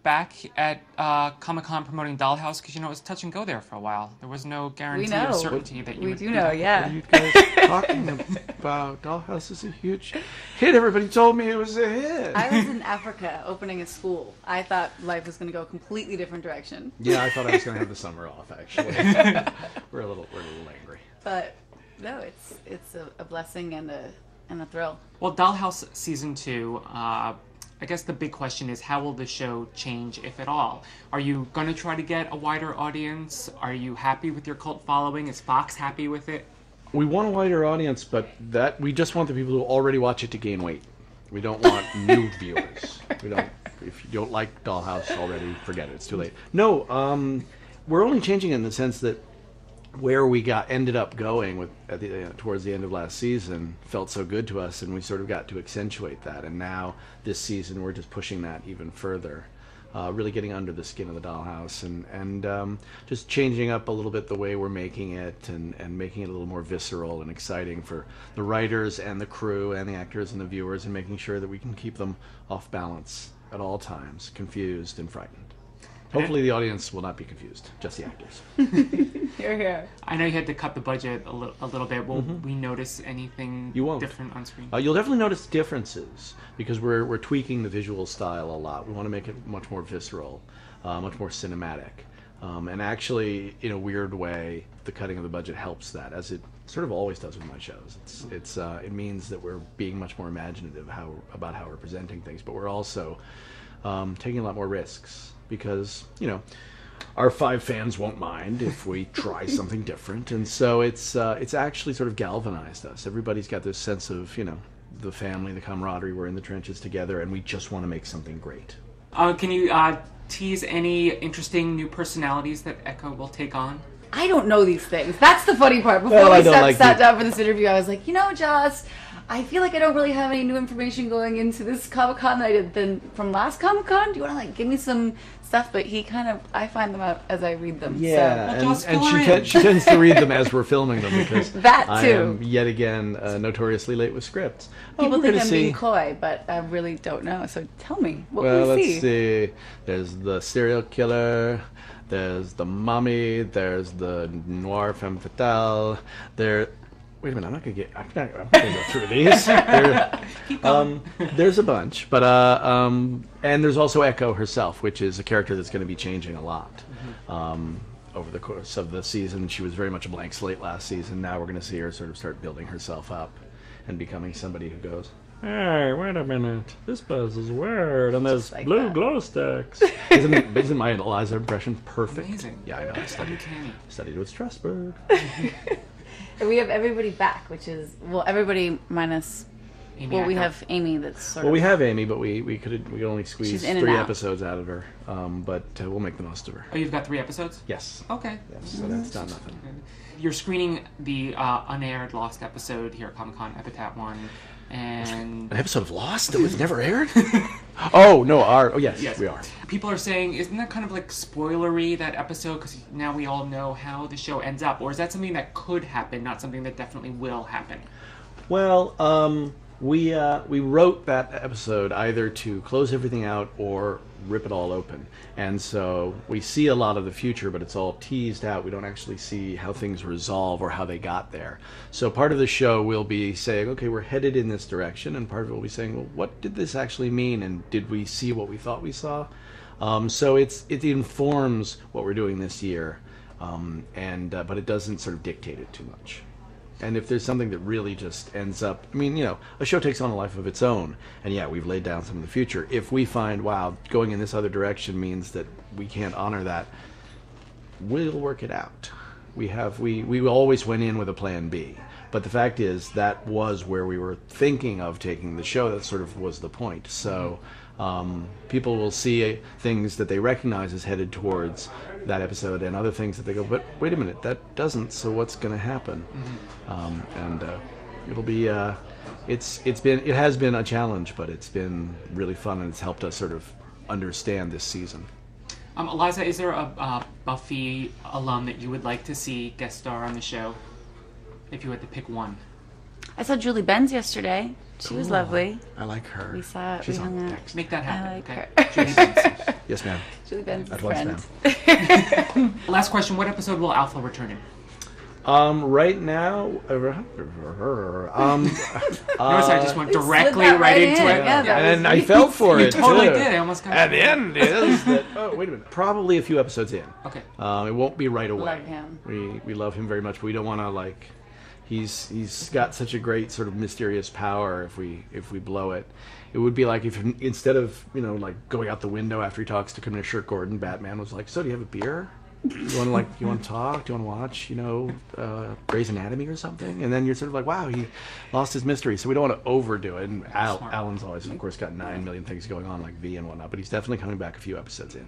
back at Comic-Con promoting Dollhouse? Because, it was touch and go there for a while. There was no guarantee or certainty that you We would do be know, back. yeah. What are you guys talking about? Dollhouse is a huge hit. Everybody told me it was a hit. I was in Africa opening a school. I thought life was going to go a completely different direction. Yeah, I thought I was going to have the summer off, actually. we're a little angry. But no, it's a blessing and a thrill. Well, Dollhouse Season 2, I guess the big question is, how will the show change, if at all? Are you going to try to get a wider audience? Are you happy with your cult following? Is Fox happy with it? We want a wider audience, but we just want the people who already watch it to gain weight. We don't want new viewers. If you don't like Dollhouse already, forget it. It's too late. No, we're only changing it in the sense that where we ended up going towards the end of last season felt so good to us, and we sort of got to accentuate that. And now this season we're just pushing that even further, really getting under the skin of the Dollhouse and just changing up a little bit the way we're making it and making it a little more visceral and exciting for the writers and the crew and the actors and the viewers, and making sure that we can keep them off balance at all times, confused and frightened. Hopefully the audience will not be confused, just the actors. You're here. I know you had to cut the budget a little bit. Will we notice anything different on screen? You'll definitely notice differences because we're tweaking the visual style a lot. We want to make it much more visceral, much more cinematic. And actually, in a weird way, the cutting of the budget helps that, as it sort of always does with my shows. It means that we're being much more imaginative about how we're presenting things, but we're also taking a lot more risks because, our 5 fans won't mind if we try something different, and so it's actually sort of galvanized us. Everybody's got this sense of, the family, the camaraderie. We're in the trenches together, and we just want to make something great. Can you tease any interesting new personalities that Echo will take on? I don't know these things. That's the funny part. Before we sat down for this interview, I was like, Joss, I feel like I don't really have any new information going into this Comic-Con that I did than from last Comic-Con. Do you want to give me some stuff? But I find them out as I read them. Yeah, so. and she tends to read them as we're filming them because that too. I am yet again notoriously late with scripts. People think I'm being coy, but I really don't know. So tell me, what will we see? Let's see. There's the serial killer. There's the mummy. There's the noir femme fatale. Wait a minute, I'm not gonna go through these. There's a bunch, but and there's also Echo herself, which is a character that's going to be changing a lot over the course of the season. She was very much a blank slate last season. Now we're going to see her sort of start building herself up and becoming somebody who goes, "Hey, wait a minute, this buzz is weird, and there's like blue that. glow sticks." Isn't my Eliza impression perfect? Amazing. Yeah, I know. I studied with Strasberg. And we have everybody back, which is, everybody minus... Amy we Echo. have Amy that's sort Well, of... we have Amy, but we could only squeeze She's in and 3 out. episodes out of her. But we'll make the most of her. Oh, you've got 3 episodes? Yes. Okay. Yes, so that's not nothing. You're screening the unaired Lost episode here at Comic-Con Epitaph 1, and... An episode of Lost that was never aired? Oh, no, yes, we are. People are saying, isn't that kind of like spoilery, that episode, because now we all know how the show ends up? Or is that something that could happen, not something that definitely will happen? Well, we wrote that episode either to close everything out or rip it all open. And so we see a lot of the future, but it's all teased out. We don't actually see how things resolve or how they got there. So part of the show will be saying, okay, we're headed in this direction, and part of it will be saying, well, what did this actually mean, and did we see what we thought we saw? So it informs what we're doing this year, but it doesn't sort of dictate it too much. And if there's something that really just ends up, a show takes on a life of its own, and yeah, we've laid down some of the future. If we find, wow, going in this other direction means that we can't honor that, we'll work it out. We always went in with a plan B, but the fact is that was where we were thinking of taking the show. That sort of was the point. So people will see things that they recognize as headed towards that episode, and other things that they go, but wait a minute, that doesn't. So what's going to happen? It'll be it has been a challenge, but it's been really fun, and it's helped us sort of understand this season. Eliza, is there a Buffy alum that you would like to see guest star on the show, if you had to pick one? I saw Julie Benz yesterday. She was lovely. I like her. We saw it. She's we on hung out. next. Make that happen. I like okay? her. Judy Benz. Yes, ma'am. Julie Benz' At once, friend. Last question: what episode will Alpha return in? Right now, Notice I just went directly that right right into in. it. Yeah, that and was I fell for You it totally too. did. I almost got And it. the end is that. Oh, wait a minute. Probably a few episodes in. Okay. It won't be right away. Love him. We love him very much, but we don't want to like. He's got such a great sort of mysterious power. If we blow it, it would be like if instead of like going out the window after he talks to Commissioner Gordon, Batman was like, "So do you have a beer? You want to talk? Do you want to watch Grey's Anatomy or something?" And then you're sort of like, "Wow, he lost his mystery." So we don't want to overdo it. And Alan's always, of course, got 9 million things going on like V and whatnot, but he's definitely coming back a few episodes in.